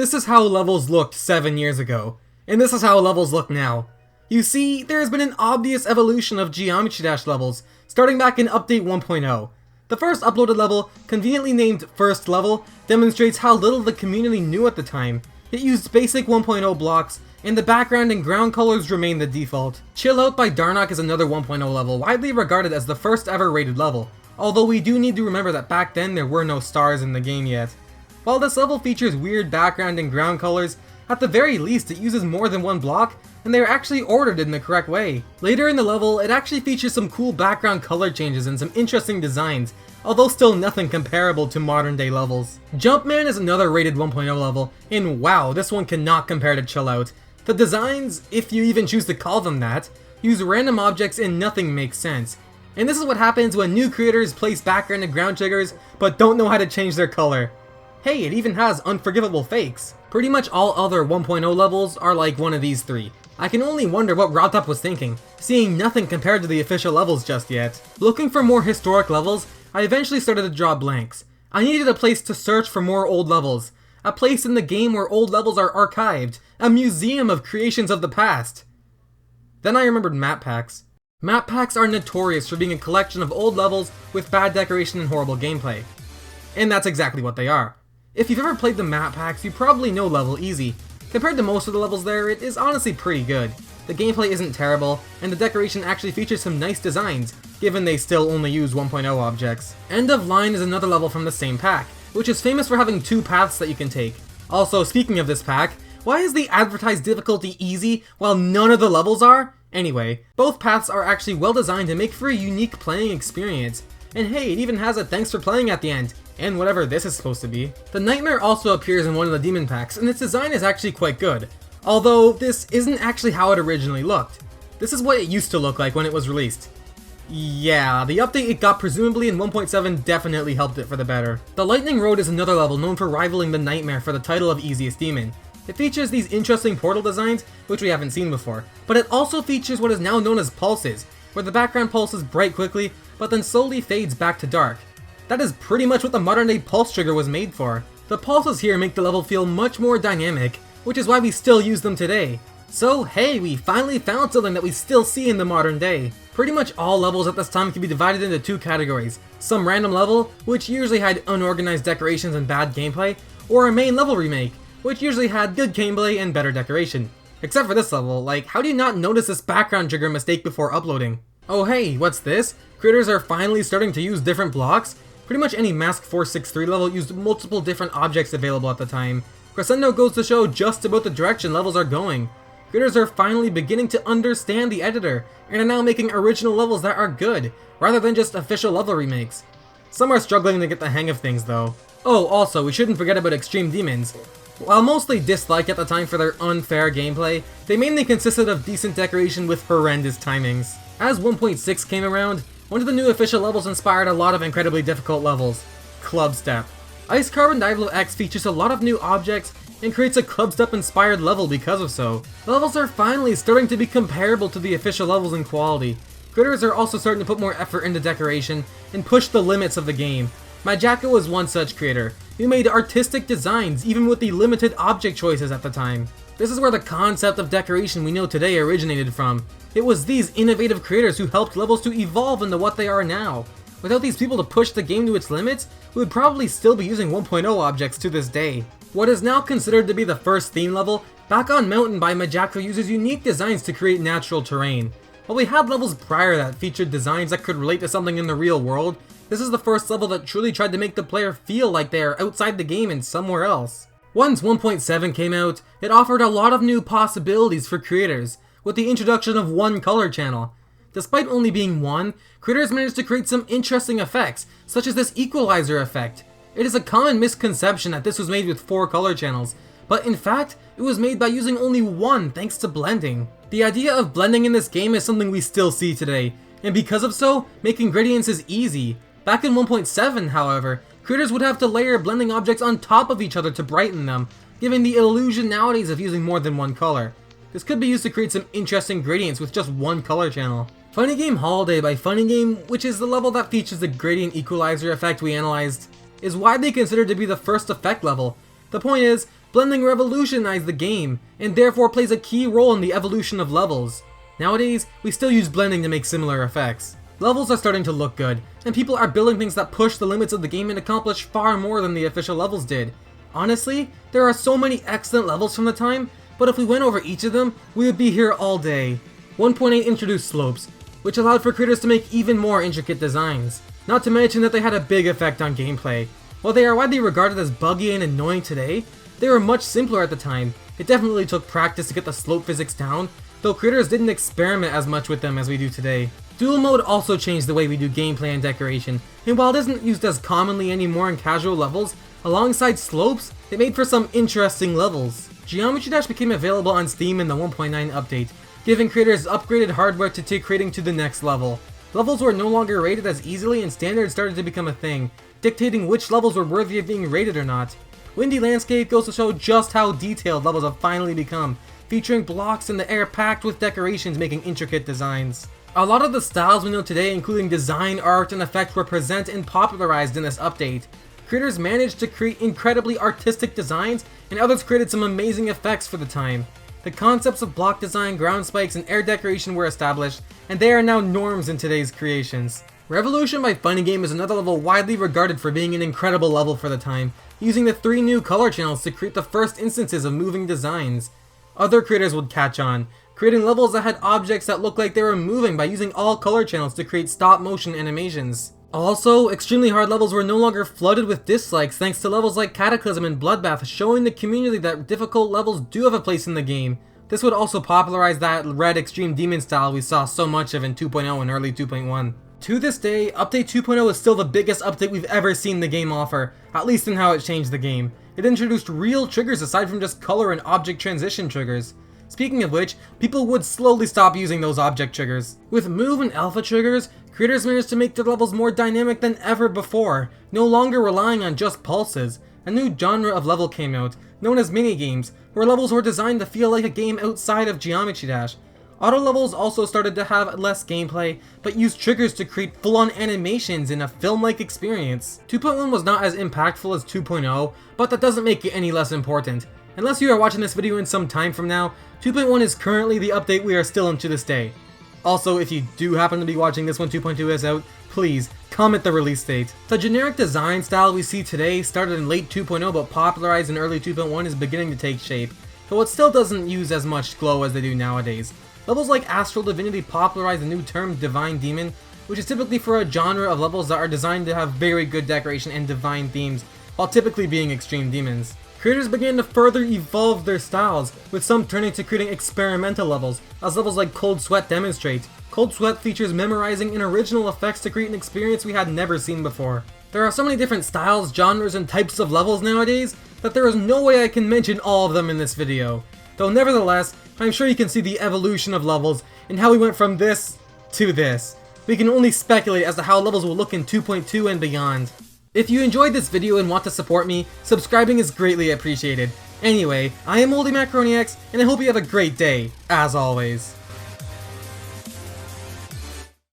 This is how levels looked 7 years ago, and this is how levels look now. You see, there has been an obvious evolution of Geometry Dash levels, starting back in Update 1.0. The first uploaded level, conveniently named First Level, demonstrates how little the community knew at the time. It used basic 1.0 blocks, and the background and ground colors remain the default. Chill Out by Darnock is another 1.0 level, widely regarded as the first ever rated level, although we do need to remember that back then there were no stars in the game yet. While this level features weird background and ground colors, at the very least it uses more than one block, and they are actually ordered in the correct way. Later in the level, it actually features some cool background color changes and some interesting designs, although still nothing comparable to modern day levels. Jumpman is another rated 1.0 level, and wow, this one cannot compare to Chill Out. The designs, if you even choose to call them that, use random objects and nothing makes sense. And this is what happens when new creators place background and ground triggers, but don't know how to change their color. Hey, it even has unforgivable fakes. Pretty much all other 1.0 levels are like one of these three. I can only wonder what Rob was thinking, seeing nothing compared to the official levels just yet. Looking for more historic levels, I eventually started to draw blanks. I needed a place to search for more old levels. A place in the game where old levels are archived. A museum of creations of the past. Then I remembered map packs. Map packs are notorious for being a collection of old levels with bad decoration and horrible gameplay. And that's exactly what they are. If you've ever played the map packs, you probably know Level Easy. Compared to most of the levels there, it is honestly pretty good. The gameplay isn't terrible, and the decoration actually features some nice designs, given they still only use 1.0 objects. End of Line is another level from the same pack, which is famous for having two paths that you can take. Also, speaking of this pack, why is the advertised difficulty easy while none of the levels are? Anyway, both paths are actually well designed to make for a unique playing experience. And hey, it even has a thanks for playing at the end, and whatever this is supposed to be. The Nightmare also appears in one of the demon packs, and its design is actually quite good. Although, this isn't actually how it originally looked. This is what it used to look like when it was released. Yeah, the update it got presumably in 1.7 definitely helped it for the better. The Lightning Road is another level known for rivaling the Nightmare for the title of Easiest Demon. It features these interesting portal designs, which we haven't seen before, but it also features what is now known as pulses, where the background pulses bright quickly, but then slowly fades back to dark. That is pretty much what the modern day pulse trigger was made for. The pulses here make the level feel much more dynamic, which is why we still use them today. So hey, we finally found something that we still see in the modern day. Pretty much all levels at this time can be divided into two categories. Some random level, which usually had unorganized decorations and bad gameplay, or a main level remake, which usually had good gameplay and better decoration. Except for this level, like, how do you not notice this background trigger mistake before uploading? Oh hey, what's this? Creators are finally starting to use different blocks? Pretty much any Mask 463 level used multiple different objects available at the time. Crescendo goes to show just about the direction levels are going. Creators are finally beginning to understand the editor, and are now making original levels that are good, rather than just official level remakes. Some are struggling to get the hang of things though. Oh, also, we shouldn't forget about Extreme Demons. While mostly disliked at the time for their unfair gameplay, they mainly consisted of decent decoration with horrendous timings. As 1.6 came around, one of the new official levels inspired a lot of incredibly difficult levels. Club Step. Ice Carbon Diablo X features a lot of new objects and creates a Club Step inspired level because of so. The levels are finally starting to be comparable to the official levels in quality. Creators are also starting to put more effort into decoration and push the limits of the game. Majako was one such creator, who made artistic designs even with the limited object choices at the time. This is where the concept of decoration we know today originated from. It was these innovative creators who helped levels to evolve into what they are now. Without these people to push the game to its limits, we would probably still be using 1.0 objects to this day. What is now considered to be the first theme level, Back on Mountain by Majako uses unique designs to create natural terrain. While we had levels prior that featured designs that could relate to something in the real world, this is the first level that truly tried to make the player feel like they are outside the game and somewhere else. Once 1.7 came out, it offered a lot of new possibilities for creators, with the introduction of one color channel. Despite only being one, creators managed to create some interesting effects, such as this equalizer effect. It is a common misconception that this was made with 4 color channels, but in fact, it was made by using only one thanks to blending. The idea of blending in this game is something we still see today, and because of so, making gradients is easy. Back in 1.7, however, creators would have to layer blending objects on top of each other to brighten them, giving the illusion nowadays of using more than one color. This could be used to create some interesting gradients with just one color channel. Funny Game Holiday by Funny Game, which is the level that features the gradient equalizer effect we analyzed, is widely considered to be the first effect level. The point is, Blending revolutionized the game, and therefore plays a key role in the evolution of levels. Nowadays, we still use blending to make similar effects. Levels are starting to look good, and people are building things that push the limits of the game and accomplish far more than the official levels did. Honestly, there are so many excellent levels from the time, but if we went over each of them, we would be here all day. 1.8 introduced slopes, which allowed for creators to make even more intricate designs. Not to mention that they had a big effect on gameplay. While they are widely regarded as buggy and annoying today, they were much simpler at the time. It definitely took practice to get the slope physics down, though creators didn't experiment as much with them as we do today. Dual mode also changed the way we do gameplay and decoration, and while it isn't used as commonly anymore in casual levels, alongside slopes, it made for some interesting levels. Geometry Dash became available on Steam in the 1.9 update, giving creators upgraded hardware to take creating to the next level. Levels were no longer rated as easily and standards started to become a thing, dictating which levels were worthy of being rated or not. Windy Landscape goes to show just how detailed levels have finally become, featuring blocks in the air packed with decorations making intricate designs. A lot of the styles we know today, including design, art, and effects, were present and popularized in this update. Creators managed to create incredibly artistic designs, and others created some amazing effects for the time. The concepts of block design, ground spikes, and air decoration were established, and they are now norms in today's creations. Revolution by Funny Game is another level widely regarded for being an incredible level for the time, using the 3 new color channels to create the first instances of moving designs. Other creators would catch on, creating levels that had objects that looked like they were moving by using all color channels to create stop motion animations. Also, extremely hard levels were no longer flooded with dislikes thanks to levels like Cataclysm and Bloodbath, showing the community that difficult levels do have a place in the game. This would also popularize that red extreme demon style we saw so much of in 2.0 and early 2.1. To this day, Update 2.0 is still the biggest update we've ever seen the game offer, at least in how it changed the game. It introduced real triggers aside from just color and object transition triggers. Speaking of which, people would slowly stop using those object triggers. With move and alpha triggers, creators managed to make their levels more dynamic than ever before, no longer relying on just pulses. A new genre of level came out, known as minigames, where levels were designed to feel like a game outside of Geometry Dash. Auto levels also started to have less gameplay, but used triggers to create full-on animations in a film-like experience. 2.1 was not as impactful as 2.0, but that doesn't make it any less important. Unless you are watching this video in some time from now, 2.1 is currently the update we are still in to this day. Also, if you do happen to be watching this when 2.2 is out, please comment the release date. The generic design style we see today started in late 2.0 but popularized in early 2.1 is beginning to take shape, though it still doesn't use as much glow as they do nowadays. Levels like Astral Divinity popularized the new term Divine Demon, which is typically for a genre of levels that are designed to have very good decoration and divine themes, while typically being extreme demons. Creators began to further evolve their styles, with some turning to creating experimental levels, as levels like Cold Sweat demonstrate. Cold Sweat features memorizing and original effects to create an experience we had never seen before. There are so many different styles, genres, and types of levels nowadays that there is no way I can mention all of them in this video. Though nevertheless, I'm sure you can see the evolution of levels and how we went from this to this. We can only speculate as to how levels will look in 2.2 and beyond. If you enjoyed this video and want to support me, subscribing is greatly appreciated. Anyway, I am Moldy Macroniacs, and I hope you have a great day, as always.